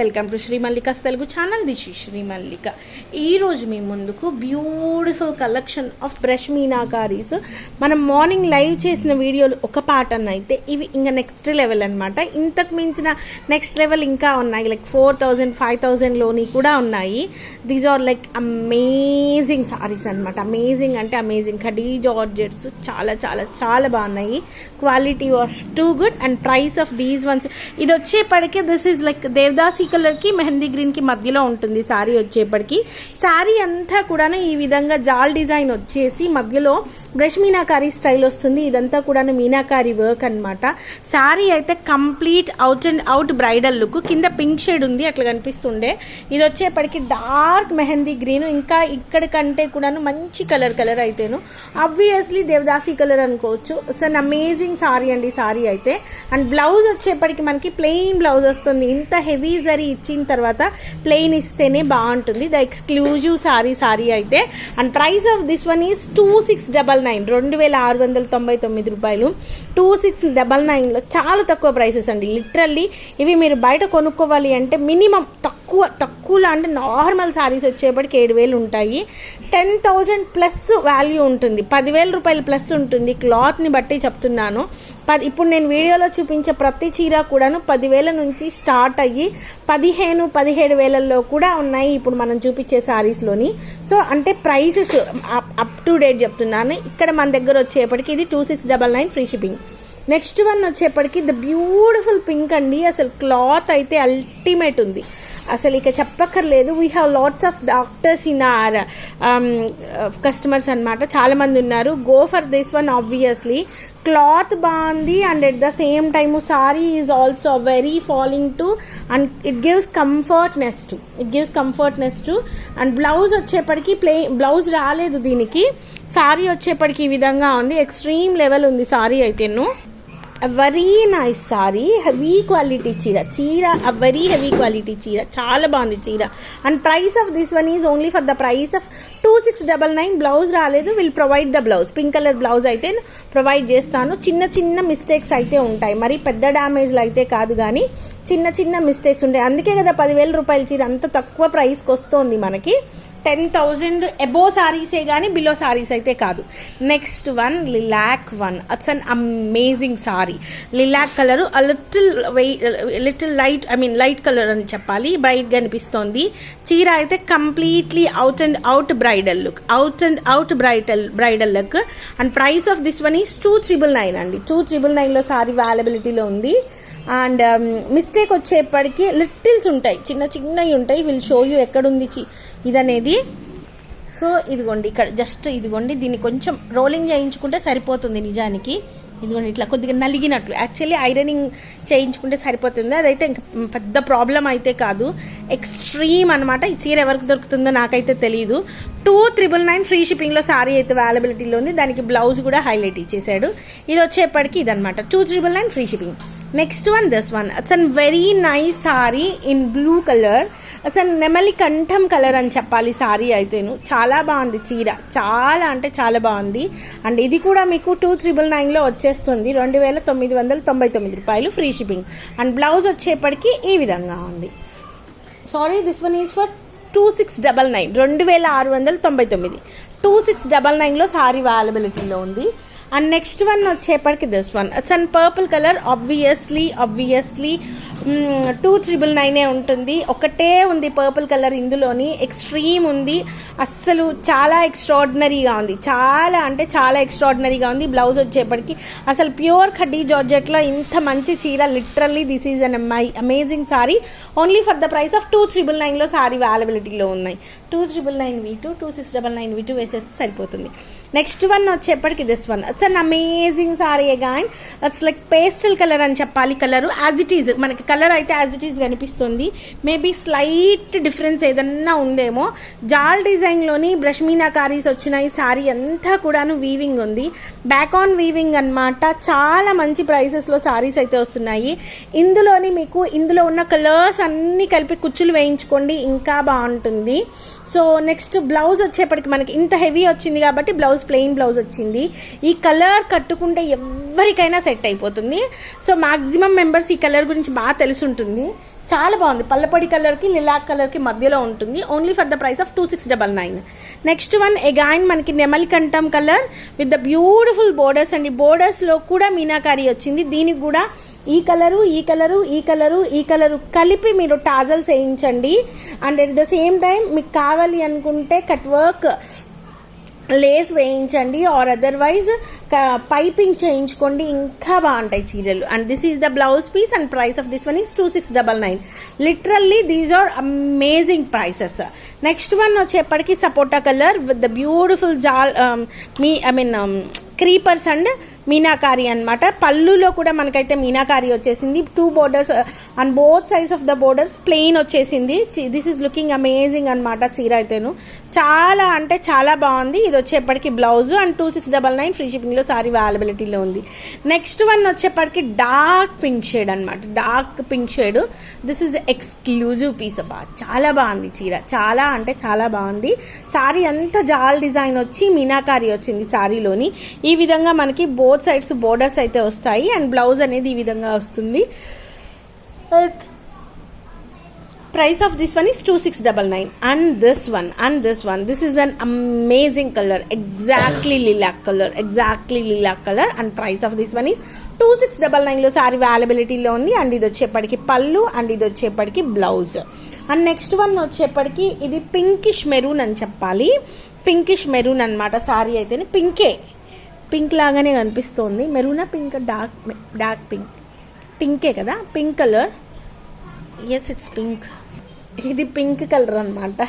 Welcome to Shri Mallika's Telugu channel. This is Shri Mallika. ఈరోజు మీ ముందుకు beautiful collection of brush meenakaris. మనం మార్నింగ్ లైవ్ చేసిన వీడియోలు ఒక పాటన్ అయితే ఇవి ఇంకా నెక్స్ట్ లెవెల్ అనమాట. ఇంతకు మించిన నెక్స్ట్ లెవెల్ ఇంకా ఉన్నాయి, లైక్ 4000 5000లోని కూడా ఉన్నాయి. These are like amazing saris అనమాట. అమేజింగ్ అంటే అమేజింగ్. ఖడీ జార్జెట్స్ చాలా చాలా చాలా బాగున్నాయి. Quality was too good and price of these once ఇది వచ్చేప్పటికే దిస్ ఈజ్ లైక్ దేవదాసి కలర్కి మెహందీ గ్రీన్కి మధ్యలో ఉంటుంది శారీ వచ్చేప్పటికి. శారీ అంతా కూడా ఈ విధంగా జాల్ డిజైన్ వచ్చేసి మధ్యలో బ్రష్ మీనాకారీ స్టైల్ వస్తుంది. ఇదంతా కూడా మీనాకారీ వర్క్ అనమాట. శారీ అయితే complete out and out bridal look. కింద పింక్ షేడ్ ఉంది అట్లా కనిపిస్తుండే. ఇది వచ్చేప్పటికి డార్క్ మెహందీ గ్రీన్, ఇంకా ఇక్కడ కంటే కూడా మంచి కలర్ అయితేను ఆబ్వియస్లీ దేవదాసి కలర్ అనుకోవచ్చు. ఇట్స్ అన్ అమేజింగ్ సారీ అండి సారీ అయితే. అండ్ బ్లౌజ్ వచ్చేప్పటికి మనకి ప్లెయిన్ బ్లౌజ్ వస్తుంది. ఇంత హెవీ జరీ ఇచ్చిన తర్వాత ప్లెయిన్ ఇస్తేనే బాగుంటుంది. ద ఎక్స్క్లూజివ్ సారీ అయితే. And price of this one is 2699 2699 రూపాయలు. 2699లో చాలా తక్కువ ప్రైసెస్ అండి. లిటరల్లీ ఇవి మీరు బయట కొనుక్కోవాలి అంటే మినిమం తక్కువలో అంటే నార్మల్ సారీస్ వచ్చేప్పటికి 7000 ఉంటాయి. 10,000 ప్లస్ వాల్యూ ఉంటుంది, 10,000 రూపాయలు ప్లస్ ఉంటుంది. క్లాత్ని బట్టి చెప్తున్నాను. ఇప్పుడు నేను వీడియోలో చూపించే ప్రతి చీర కూడాను 10,000 నుంచి స్టార్ట్ అయ్యి 15,000-17,000లో కూడా ఉన్నాయి ఇప్పుడు మనం చూపించే సారీస్లోని. సో అంటే ప్రైసెస్ అప్ టు డేట్ చెప్తున్నాను. ఇక్కడ మన దగ్గర వచ్చేప్పటికి ఇది 2699 ఫ్రీ షిప్పింగ్. నెక్స్ట్ వన్ వచ్చేప్పటికి ద బ్యూటిఫుల్ పింక్ అండి. అసలు క్లాత్ అయితే అల్టిమేట్ ఉంది, అసలు ఇక చెప్పక్కర్లేదు. We have lots of doctors in our customers అనమాట. చాలామంది ఉన్నారు. Go for this one obviously. Cloth బాగుంది and at the same time saree is also very falling to and it gives comfortness to and blouse వచ్చేప్పటికి blouse రాలేదు దీనికి. సారీ వచ్చేప్పటికి ఈ విధంగా ఉంది. ఎక్స్ట్రీమ్ లెవెల్ ఉంది సారీ అయితేను. Very nice saree, heavy quality చీర వెరీ హెవీ క్వాలిటీ చీర, చాలా బాగుంది చీర. And price of this one is only for the price of 2699. Blouse రాలేదు, will provide the blouse. Pink colour blouse అయితే ప్రొవైడ్ చేస్తాను. చిన్న మిస్టేక్స్ అయితే ఉంటాయి, మరి పెద్ద డ్యామేజ్లు అయితే కాదు, కానీ చిన్న మిస్టేక్స్ ఉంటాయి. అందుకే కదా 10,000 రూపాయల చీర అంత తక్కువ ప్రైస్కి వస్తుంది మనకి. 10,000 అబోవ్ సారీసే కానీ బిలో సారీస్ అయితే కాదు. Next one lilac one. It's an amazing sorry. Lilac colour little light colour అని చెప్పాలి, బ్రైట్గా అనిపిస్తోంది. చీర అయితే completely out and out bridal look. And price of this one is 2,999 అండి. 2,999లో సారీ అవైలబిలిటీలో ఉంది. అండ్ మిస్టేక్ వచ్చేప్పటికి లిటిల్స్ ఉంటాయి, చిన్నవి ఉంటాయి. విల్ షో యూ ఎక్కడుంది ఇదనేది. సో ఇదిగోండి ఇక్కడ జస్ట్ ఇదిగోండి, దీన్ని కొంచెం రోలింగ్ చేయించుకుంటే సరిపోతుంది నిజానికి. ఇదిగోండి ఇట్లా కొద్దిగా నలిగినట్లు. యాక్చువల్లీ ఐరనింగ్ చేయించుకుంటే సరిపోతుంది, అదైతే ఇంకా పెద్ద ప్రాబ్లం అయితే కాదు. ఎక్స్ట్రీమ్ అనమాట. ఈ చీర ఎవరికి దొరుకుతుందో నాకైతే తెలియదు. 2,999 ఫ్రీ షిప్పింగ్లో సారీ అయితే అవైలబిలిటీలో ఉంది. దానికి బ్లౌజ్ కూడా హైలైట్ ఇచ్చేసాడు. ఇది వచ్చేప్పటికి ఇదనమాట 2,999 free shipping. Next one this one. It's an very nice sorry in blue colour. అసలు నెమలి కంఠం కలర్ అని చెప్పాలి సారీ అయితేను. చాలా బాగుంది చీర, చాలా అంటే చాలా బాగుంది. అండ్ ఇది కూడా మీకు 2,999లో వచ్చేస్తుంది. 2,999 రూపాయలు ఫ్రీ షిప్పింగ్. అండ్ బ్లౌజ్ వచ్చేప్పటికి ఈ విధంగా ఉంది. Saree this one is for 2,699 2,699. 2,699లో సారీ అవైలబిలిటీలో ఉంది. అండ్ నెక్స్ట్ వన్ వచ్చేప్పటికి this one. It's an purple colour. Obviously 2,999 ఉంటుంది. ఒకటే ఉంది పర్పుల్ కలర్ ఇందులోని. ఎక్స్ట్రీమ్ ఉంది, అస్సలు చాలా ఎక్స్ట్రాడినరీగా ఉంది. చాలా అంటే చాలా ఎక్స్ట్రాడినరీగా ఉంది. బ్లౌజ్ వచ్చేప్పటికి అసలు ప్యూర్ ఖడ్డీ జార్జెట్లో ఇంత మంచి చీర literally this is an amazing saree. Only for the price of 2,999లో సారీ అవైలబిలిటీలో ఉన్నాయి. 2,999 V2 2,699 V2 వేసేస్తే సరిపోతుంది. నెక్స్ట్ వన్ వచ్చేప్పటికి this one. It's an amazing saree again. It's like pastel colour అని చెప్పాలి. కలరు యాజ్ ఇట్ ఈజ్, మనకి కలర్ అయితే యాజ్ ఇట్ ఈజ్ కనిపిస్తుంది. మేబీ స్లైట్ డిఫరెన్స్ ఏదన్నా ఉందేమో. జాల్ డిజైన్లోని బ్రష్ మీనాకారీస్ వచ్చినాయి. సారీ అంతా కూడాను వీవింగ్ ఉంది, బ్యాక్ ఆన్ వీవింగ్ అనమాట. చాలా మంచి ప్రైసెస్లో సారీస్ అయితే వస్తున్నాయి. ఇందులో ఉన్న కలర్స్ అన్నీ కలిపి కుచ్చులు వేయించుకోండి, ఇంకా బాగుంటుంది. సో నెక్స్ట్ బ్లౌజ్ వచ్చేప్పటికి మనకి ఇంత హెవీ వచ్చింది కాబట్టి బ్లౌజ్ ప్లెయిన్ బ్లౌజ్ వచ్చింది. ఈ కలర్ కట్టుకుంటే ఎవరికైనా సెట్ అయిపోతుంది. సో మాక్సిమం మెంబర్స్ ఈ కలర్ గురించి బాగా తెలిసి ఉంటుంది. చాలా బాగుంది. పల్లపొడి కలర్కి లిలాక్ కలర్కి మధ్యలో ఉంటుంది. Only for the price of 2699. Next one again మనకి నెమలికంఠం colour with the beautiful borders అండి. బోర్డర్స్లో కూడా మీనాకారి వచ్చింది. దీనికి కూడా ఈ కలరు ఈ కలరు ఈ కలరు ఈ కలరు కలిపి మీరు టాజల్స్ వేయించండి. And at the same time మీకు కావాలి అనుకుంటే కట్ వర్క్ లేస్ వేయించండి ఆర్ అదర్వైజ్ పైపింగ్ చేయించుకోండి, ఇంకా బాగుంటాయి చీరలు. And this is the blouse piece and price of this one is 2699. Literally these are amazing prices. Next one వచ్చేప్పటికి సపోటా colour with the beautiful creepers and meenakari అనమాట. పళ్ళులో కూడా మనకైతే మీనాకారి వచ్చేసింది. 2 borders and both sides of the borders plain వచ్చేసింది. This is looking amazing అనమాట. చీర అయితేను చాలా అంటే చాలా బాగుంది. ఇది వచ్చేప్పటికి బ్లౌజ్ అండ్ 2699 ఫ్రీ షిప్పింగ్లో సారీ అవైలబిలిటీలో ఉంది. నెక్స్ట్ వన్ వచ్చేప్పటికి డార్క్ పింక్ షేడ్ అనమాట. Dark pink shade. This is exclusive piece అబ్బా, చాలా బాగుంది చీర. చాలా అంటే చాలా బాగుంది. సారీ అంతా జాల్ డిజైన్ వచ్చి మీనాకారి వచ్చింది సారీలోని. ఈ విధంగా మనకి బోత్ సైడ్స్ బోర్డర్స్ అయితే వస్తాయి అండ్ బ్లౌజ్ అనేది ఈ విధంగా వస్తుంది. Price of this one is 2699. And this one this is an amazing colour. Exactly lilac colour and price of this one is 2699లో సారీ అవైలబిలిటీలో ఉంది. అండ్ ఇది వచ్చేప్పటికి పళ్ళు అండ్ ఇది వచ్చేప్పటికి బ్లౌజ్. అండ్ నెక్స్ట్ వన్ వచ్చేప్పటికి ఇది పింకిష్ మెరూన్ అని చెప్పాలి. పింకిష్ మెరూన్ అనమాట. సారీ అయితే పింక్ లాగానే కనిపిస్తుంది. మెరూనా పింక్? డార్క్ పింకే కదా. Pink colour. Yes, it's pink. ఇది పింక్ కలర్ అనమాట.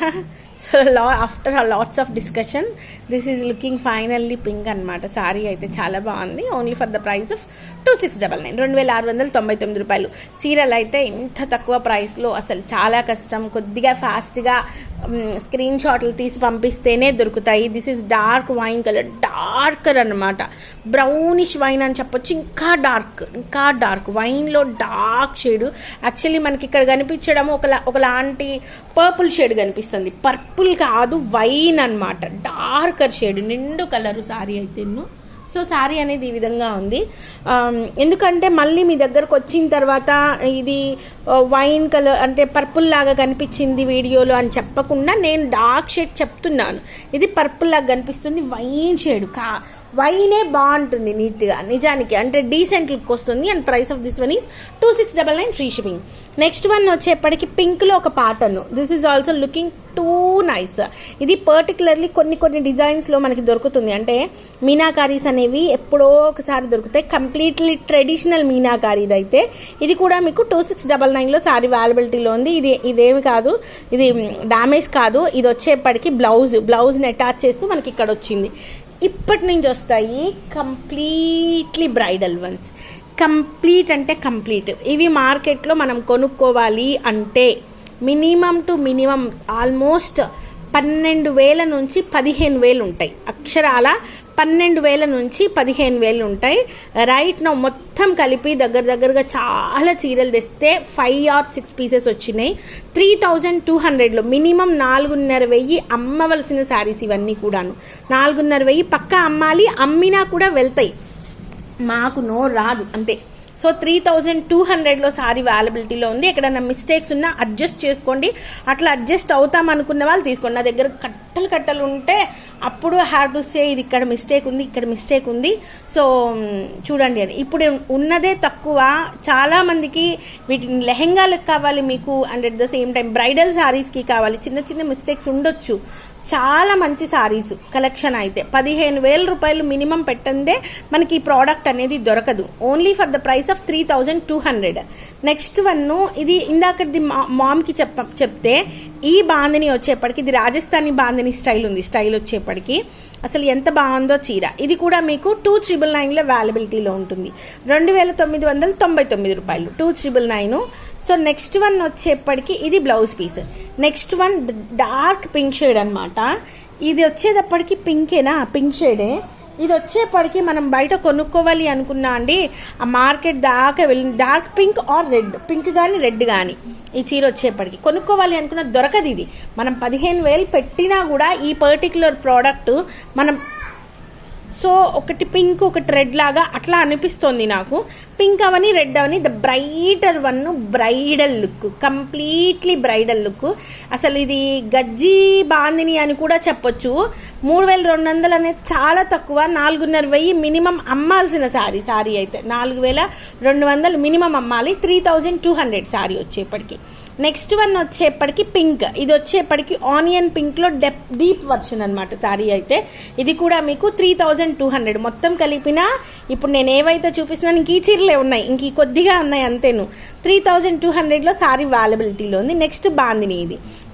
So after lots of discussion this is looking finally pink అనమాట. సారీ అయితే చాలా బాగుంది. Only for the price of 2699, 2699 రూపాయలు. చీరలు అయితే ఇంత తక్కువ ప్రైస్లో అసలు చాలా కష్టం. కొద్దిగా ఫాస్ట్గా స్క్రీన్ షాట్లు తీసి పంపిస్తేనే దొరుకుతాయి. This is dark wine colour. Darker అనమాట. బ్రౌనిష్ వైన్ అని చెప్పొచ్చు. ఇంకా డార్క్ వైన్లో డార్క్ షేడ్. యాక్చువల్లీ మనకి ఇక్కడ కనిపించడం ఒకలాంటి పర్పుల్ షేడ్ కనిపిస్తుంది. పర్పుల్ కాదు, వైన్ అనమాట. డార్కర్ షేడ్, నిండు కలరు సారీ అయితే. సో శారీ అనేది ఈ విధంగా ఉంది. ఎందుకంటే మళ్ళీ మీ దగ్గరకు వచ్చిన తర్వాత ఇది వైన్ కలర్ అంటే పర్పుల్ లాగా కనిపించింది వీడియోలో అని చెప్పకుండా నేను డార్క్ షేడ్ చెప్తున్నాను. ఇది పర్పుల్ లాగా కనిపిస్తుంది, వైన్ షేడ్. వైనే బాగుంటుంది నీట్గా, నిజానికి అంటే డీసెంట్ లుక్ వస్తుంది. And price of this one is 2699 free shipping. Next one వచ్చేప్పటికి పింక్లో ఒక pattern. This is also looking too nice. ఇది పర్టికులర్లీ కొన్ని డిజైన్స్లో మనకి దొరుకుతుంది. అంటే మీనాకారీస్ అనేవి ఎప్పుడో ఒకసారి దొరుకుతాయి. కంప్లీట్లీ ట్రెడిషనల్ మీనాకారీ అయితే ఇది కూడా మీకు 2699లో సారీ అవైలబిలిటీలో ఉంది. ఇదేమి కాదు, ఇది డ్యామేజ్ కాదు. ఇది వచ్చేప్పటికి బ్లౌజ్ని అటాచ్ చేస్తూ మనకి ఇక్కడ వచ్చింది. ఇప్పటి నుంచి వస్తాయి కంప్లీట్లీ బ్రైడల్ వన్స్. కంప్లీట్ అంటే కంప్లీట్. ఇవి మార్కెట్లో మనం కొనుక్కోవాలి అంటే మినిమం ఆల్మోస్ట్ 12,000 నుంచి 15,000 ఉంటాయి. అక్షరాల 12,000 నుంచి 15,000 ఉంటాయి. రైట్ నౌ మొత్తం కలిపి దగ్గరగా చాలా చీరలు తెస్తే 5 or 6 పీసెస్ వచ్చినాయి. 3,200లో మినిమం 4,500 అమ్మవలసిన శారీస్ ఇవన్నీ కూడాను. 4,500 పక్కా అమ్మాలి. అమ్మినా కూడా వెళ్తాయి, మాకు నో రాదు అంతే. సో 3,200లో సారీ అవైలబిలిటీలో ఉంది. ఎక్కడైనా మిస్టేక్స్ ఉన్నా అడ్జస్ట్ చేసుకోండి. అట్లా అడ్జస్ట్ అవుతాం అనుకున్న వాళ్ళు తీసుకోండి. నా దగ్గర కట్టలు ఉంటే అప్పుడు హ్యావ్ టు సే ఇది ఇక్కడ మిస్టేక్ ఉంది సో చూడండి అని. ఇప్పుడు ఉన్నదే తక్కువ. చాలామందికి వీటిని లెహెంగాలకు కావాలి మీకు, and at the same time bridal శారీస్కి కావాలి. చిన్న మిస్టేక్స్ ఉండొచ్చు. చాలా మంచి సారీస్ కలెక్షన్ అయితే 15,000 రూపాయలు మినిమం పెట్టందే మనకి ఈ ప్రోడక్ట్ అనేది దొరకదు. Only for the price of 3,200. Next one ఇది ఇందాకది మామ్కి చెప్తే ఈ బాందిని వచ్చేప్పటికి ఇది రాజస్థానీ బాందిని స్టైల్ ఉంది. స్టైల్ వచ్చేప్పటికి అసలు ఎంత బాగుందో చీర. ఇది కూడా మీకు 2,999లో అవైలబిలిటీలో ఉంటుంది. 2,999 రూపాయలు 2,999. సో నెక్స్ట్ వన్ వచ్చేప్పటికి ఇది blouse piece. Next one dark pink shade అనమాట. ఇది వచ్చేటప్పటికి పింకేనా, పింక్ షేడే. ఇది వచ్చేప్పటికి మనం బయట కొనుక్కోవాలి అనుకున్నా అండి, ఆ మార్కెట్ దాకా వెళ్ళి dark pink are red, pink కానీ రెడ్ కానీ ఈ చీర వచ్చేప్పటికి కొనుక్కోవాలి అనుకున్న దొరకదు. ఇది మనం 15,000 పెట్టినా కూడా ఈ పర్టికులర్ ప్రోడక్ట్ మనం సో ఒకటి పింక్ ఒకటి రెడ్ లాగా అట్లా అనిపిస్తుంది నాకు. Pink Avani red Avani the brighter one bridal look, completely bridal look. అసలు ఇది గజ్జి బాందిని అని కూడా చెప్పొచ్చు. 3200 అనేది చాలా తక్కువ. 4500 మినిమం అమ్మాల్సిన సారీ అయితే 4200 మినిమం అమ్మాలి. 3200 సారీ వచ్చేప్పటికి. నెక్స్ట్ వన్ వచ్చేప్పటికి పింక్, ఇది వచ్చేప్పటికి ఆనియన్ పింక్లో డీప్ వర్షన్ అనమాట సారీ అయితే. ఇది కూడా మీకు 3200 మొత్తం కలిపిన. ఇప్పుడు నేను ఏవైతే చూపిస్తున్నాను ఇంక ఈ చీరలే ఉన్నాయి, ఇంక కొద్దిగా ఉన్నాయి అంతేను. 3200లో సారీ అవైలబిలిటీలో ఉంది. నెక్స్ట్ బాందిని,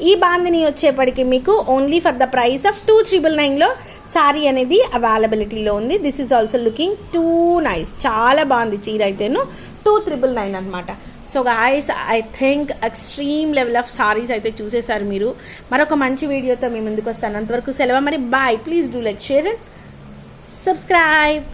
ఈ బాందిని వచ్చేప్పటికి మీకు only for the price of 2999లో సారీ అనేది అవైలబిలిటీలో ఉంది. This is also looking too nice, చాలా బాగుంది చీర అయితేను. 2999 అనమాట. So guys, I think extreme level of sarees అయితే చూసేసారు మీరు. మరొక మంచి వీడియోతో మీ ముందుకు వస్తాను. అంతవరకు సెలవు మరి. Bye. Please do like, share and subscribe.